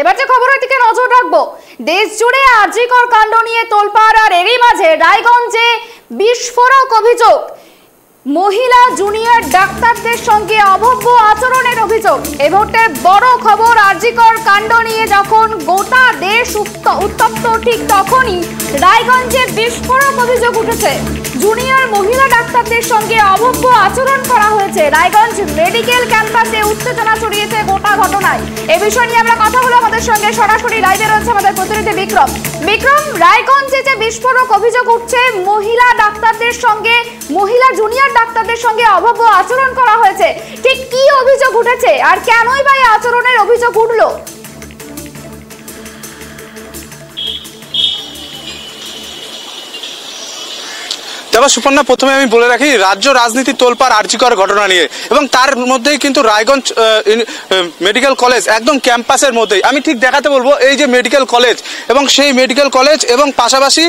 এবার যে খবরের দিকে নজর রাখবো, দেশ জুড়ে আরজিকর কাণ্ড নিয়ে তোলপাড়, আর এরই মাঝে রায়গঞ্জে বিস্ফোরক অভিযোগ। মহিলা জুনিয়র ডাক্তারদের সঙ্গে অভব্য আচরণের অভিযোগ। এ মুহূর্তে বড় খবর, আরজিকর কাণ্ড নিয়ে যখন গোটা দেশ উত্তপ্ত, ঠিক তখনই রায়গঞ্জে বিস্ফোরক অভিযোগ উঠেছে। জুনিয়র মহিলা ডাক্তারদের সঙ্গে অভব্য আচরণ করা হয়েছে। রায়গঞ্জ মেডিকেল ক্যাম্পাসে উত্তেজনা ছড়িয়েছে গোটা ঘটনায়। এ বিষয় নিয়ে আমরা কথা বলবো, আমাদের সঙ্গে সরাসরি লাইভে রয়েছে আমাদের প্রতিনিধি বিক্রম। বিক্রম, রায়গঞ্জে যে বিস্ফোরক অভিযোগ উঠছে, মহিলা ডাক্তারদের সঙ্গে, মহিলা জুনিয়র ডাক্তারদের সঙ্গে অভব্য আচরণ করা হয়েছে, ঠিক কি অভিযোগ উঠেছে আর কেনই বা এই আচরণের অভিযোগ উঠলো? তবে সুপর্ণা, প্রথমে আমি বলে রাখি, রাজ্য রাজনীতি তোলপাড় আরজিকর ঘটনা নিয়ে, এবং তার মধ্যেই কিন্তু রায়গঞ্জ মেডিকেল কলেজ একদম ক্যাম্পাসের মধ্যেই। আমি ঠিক দেখাতে বলবো, এই যে মেডিকেল কলেজ এবং সেই মেডিকেল কলেজ এবং পাশাপাশি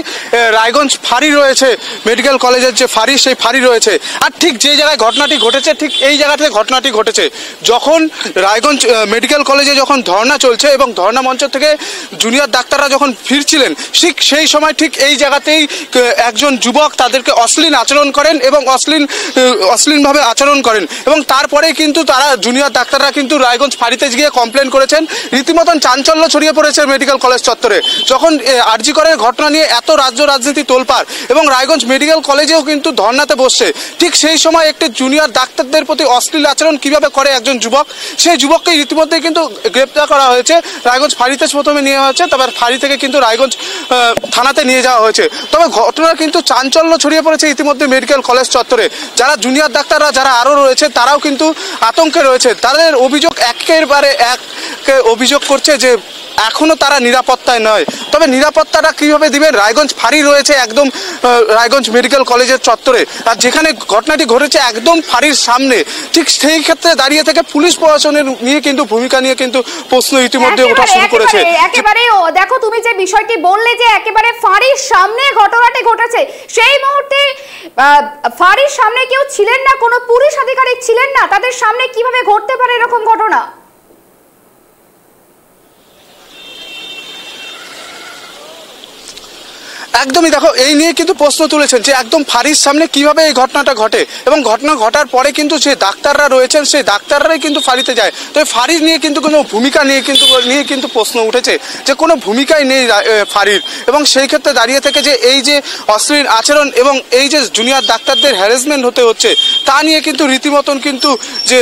রায়গঞ্জ ফাঁড়ি রয়েছে, মেডিকেল কলেজের যে ফাঁড়ি, সেই ফাঁড়ি রয়েছে। আর ঠিক যে জায়গায় ঘটনাটি ঘটেছে, ঠিক এই জায়গাতে ঘটনাটি ঘটেছে। যখন রায়গঞ্জ মেডিকেল কলেজে যখন ধর্না চলছে এবং ধর্না মঞ্চ থেকে জুনিয়র ডাক্তাররা যখন ফিরছিলেন, ঠিক সেই সময় ঠিক এই জায়গাতেই একজন যুবক তাদেরকে অশ্লীল আচরণ করেন এবং অশ্লীলভাবে আচরণ করেন, এবং তারপরে কিন্তু তারা জুনিয়র ডাক্তাররা কিন্তু রায়গঞ্জ ফাঁড়িতে গিয়ে কমপ্লেন করেছেন। রীতিমতন চাঞ্চল্য ছড়িয়ে পড়েছে মেডিকেল কলেজ চত্বরে যখন আরজিকরের ঘটনা নিয়ে এত রাজ্য রাজনীতি তোলপাড়, এবং রায়গঞ্জ মেডিকেল কলেজেও কিন্তু ধর্নাতে বসছে। ঠিক সেই সময় একটি জুনিয়র ডাক্তারদের প্রতি অশ্লীল আচরণ কিভাবে করে একজন যুবক, সেই যুবককে ইতিমধ্যে কিন্তু গ্রেপ্তার করা হয়েছে। রায়গঞ্জ ফাঁড়িতে প্রথমে নিয়ে হয়েছে, তারপর ফাঁড়ি থেকে কিন্তু রায়গঞ্জ থানাতে নিয়ে যাওয়া হয়েছে। তবে ঘটনা কিন্তু চাঞ্চল্য ছড়িয়ে পড়েছে ইতিমধ্যে মেডিকেল কলেজ চত্বরে। যারা জুনিয়র ডাক্তাররা যারা আরও রয়েছে, তারাও কিন্তু আতঙ্কে রয়েছে। তাদের অভিযোগ একেবারে এক অভিযোগ করছে যে এখনো তারা নিরাপত্তায় নয়। তবে নিরাপত্তাটা কিভাবে দিবেন? রায়গঞ্জ ফাঁড়ি রয়েছে একদম রায়গঞ্জ মেডিকেল কলেজের চত্বরে, আর যেখানে ঘটনাটি ঘটেছে একদম ফাঁড়ির সামনে। ঠিক সেই ক্ষেত্রে দাঁড়িয়ে থেকে পুলিশ প্রশাসনের নিয়ে কিন্তু ভূমিকা নিয়ে কিন্তু প্রশ্ন ইতিমধ্যে ওঠা শুরু করেছে। একেবারে দেখো, তুমি যে বিষয়টি বললে যে একেবারে ফাঁড়ির সামনে ঘটনাটি ঘটেছে, সেই মুহূর্তে ফাঁড়ির সামনে কেউ ছিলেন না, কোনো পুলিশ আধিকারিক ছিলেন না, তাদের সামনে কিভাবে ঘটতে পারে এরকম ঘটনা? একদমই, দেখো, এই নিয়ে কিন্তু প্রশ্ন তুলেছেন যে একদম ফাঁড়ির সামনে কিভাবে এই ঘটনাটা ঘটে, এবং ঘটনা ঘটার পরে কিন্তু যে ডাক্তাররা রয়েছেন সেই ডাক্তাররাই কিন্তু ফাঁড়িতে যায়। তো এই ফাঁড়ির নিয়ে কিন্তু কোনো ভূমিকা নিয়ে কিন্তু প্রশ্ন উঠেছে যে কোনো ভূমিকাই নেই ফাঁড়ির, এবং সেই ক্ষেত্রে দাঁড়িয়ে থেকে যে এই যে অশ্লীল আচরণ এবং এই যে জুনিয়র ডাক্তারদের হ্যারাসমেন্ট হতে হচ্ছে, তা নিয়ে কিন্তু রীতিমতন কিন্তু যে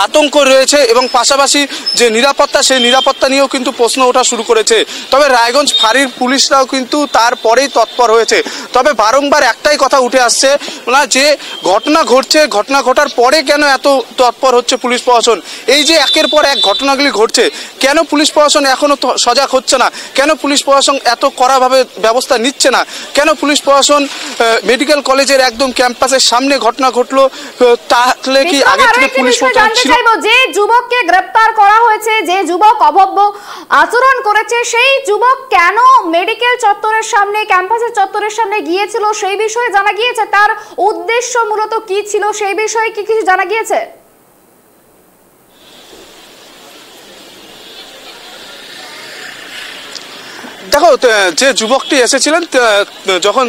আতঙ্ক রয়েছে, এবং পাশাপাশি যে নিরাপত্তা, সেই নিরাপত্তা নিয়েও কিন্তু প্রশ্ন ওঠা শুরু করেছে। তবে রায়গঞ্জ ফাঁড়ির পুলিশরাও কিন্তু তারপরেই তৎপর হয়েছে। তবে বারংবার একটাই কথা উঠে আসছে না, যে ঘটনা ঘটছে, ঘটনা ঘটার পরে কেন এত তৎপর হচ্ছে পুলিশ প্রশাসন? এই যে একের পর এক ঘটনাগুলি ঘটছে, কেন পুলিশ প্রশাসন এখনও সজাগ হচ্ছে না? কেন পুলিশ প্রশাসন এত কড়াভাবে ব্যবস্থা নিচ্ছে না? কেন পুলিশ প্রশাসন মেডিকেল কলেজের একদম ক্যাম্পাসের সামনে ঘটনা ঘটলো, তাহলে কি আগে থেকে পুলিশ প্রশাসন যে যুবককে গ্রেপ্তার করা হয়েছে, যে যুবক অভব্য আচরণ করেছে, সেই যুবক কেন মেডিকেল চত্বরের সামনে, ক্যাম্পাসের চত্বরের সামনে গিয়েছিল, সেই বিষয়ে জানা গিয়েছে? তার উদ্দেশ্য মূলত কি ছিল, সেই বিষয়ে কি কিছু জানা গিয়েছে? দেখো, যে যুবকটি এসেছিলেন, যখন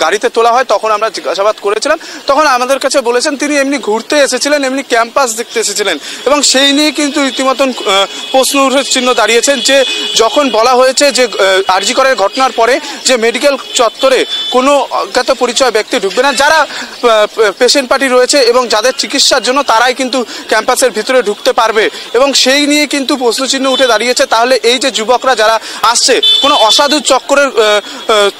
গাড়িতে তোলা হয় তখন আমরা জিজ্ঞাসাবাদ করেছিলাম, তখন আমাদের কাছে বলেছেন তিনি এমনি ঘুরতে এসেছিলেন, এমনি ক্যাম্পাস দেখতে এসেছিলেন, এবং সেই নিয়ে কিন্তু রীতিমতন প্রশ্ন চিহ্ন দাঁড়িয়েছেন যে যখন বলা হয়েছে যে আরজিকরের ঘটনার পরে যে মেডিকেল চত্বরে কোনো অজ্ঞাত পরিচয় ব্যক্তি ঢুকবে না, যারা পেশেন্ট পার্টি রয়েছে এবং যাদের চিকিৎসার জন্য তারাই কিন্তু ক্যাম্পাসের ভিতরে ঢুকতে পারবে, এবং সেই নিয়ে কিন্তু প্রশ্নচিহ্ন উঠে দাঁড়িয়েছে। তাহলে এই যে যুবকরা যারা আসছে, কোনো অসাধু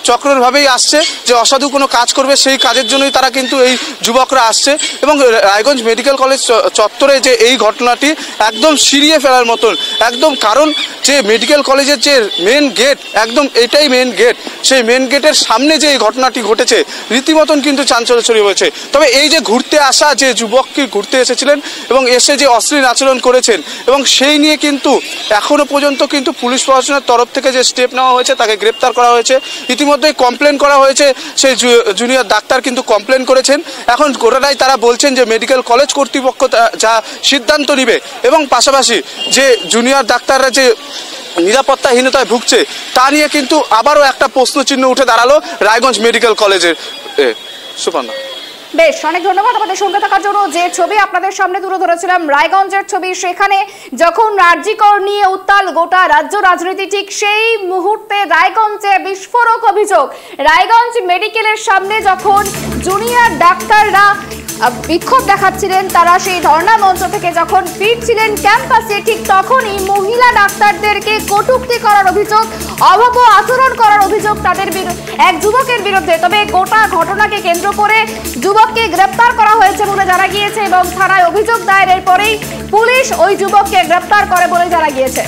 চক্রের ভাবেই আসছে, যে অসাধু কোনো কাজ করবে সেই কাজের জন্যই তারা কিন্তু এই যুবকরা আসছে, এবং রায়গঞ্জ মেডিকেল কলেজ চত্বরে যে এই ঘটনাটি একদম সিরিয়ে ফেলার মতন একদম, কারণ যে মেডিকেল কলেজের যে মেন গেট, একদম এটাই মেন গেট, সেই মেন গেটের সামনে যে এই ঘটনাটি ঘটেছে, রীতিমতন কিন্তু চাঞ্চল্য ছড়িয়ে পড়েছে। তবে এই যে ঘুরতে আসা যে যুবককে ঘুরতে এসেছিলেন এবং এসে যে অশ্লীল আচরণ করেছেন, এবং সেই নিয়ে কিন্তু এখনো পর্যন্ত কিন্তু পুলিশ প্রশাসনের তরফ থেকে যে স্টেপ স্টেপ নেওয়া হয়েছে, তাকে গ্রেপ্তার করা হয়েছে। ইতিমধ্যেই কমপ্লেন করা হয়েছে, সেই জুনিয়র ডাক্তার কিন্তু কমপ্লেন করেছেন। এখন গোটাটাই তারা বলছেন যে মেডিকেল কলেজ কর্তৃপক্ষ যা সিদ্ধান্ত নেবে, এবং পাশাপাশি যে জুনিয়র ডাক্তাররা যে নিরাপত্তাহীনতায় ভুগছে তা নিয়ে কিন্তু আবারও একটা প্রশ্নচিহ্ন উঠে দাঁড়ালো রায়গঞ্জ মেডিকেল কলেজের। সুপর্ণা, বেশ, অনেক ধন্যবাদ আমাদের সঙ্গে থাকার জন্য। যে ছবি আপনাদের সামনে তুলে ধরেছিলাম রায়গঞ্জের ছবি, সেখানে যখন আরজিকর নিয়ে উত্তাল গোটা রাজ্য রাজনীতি, ঠিক সেই মুহূর্তে রায়গঞ্জে বিস্ফোরক অভিযোগ। রায়গঞ্জ মেডিকেলের সামনে যখন জুনিয়র ডাক্তাররা বিক্ষোভ দেখাচ্ছিলেন, তারা সেই ধর্ণা মঞ্চ থেকে যখন ফিরছিলেন ক্যাম্পাসে, ঠিক তখনই মহিলা ডাক্তারদেরকে কটূক্তি করার অভিযোগ, অভব্য আচরণ করার অভিযোগ তাদের এক যুবকের বিরুদ্ধে। তবে গোটা ঘটনাকে কেন্দ্র করে যুবককে গ্রেপ্তার করা হয়েছে বলে জানা গিয়েছে এবং থানায় অভিযোগ দায়েরের পরেই পুলিশ ওই যুবককে গ্রেপ্তার করে বলে জানা গিয়েছে।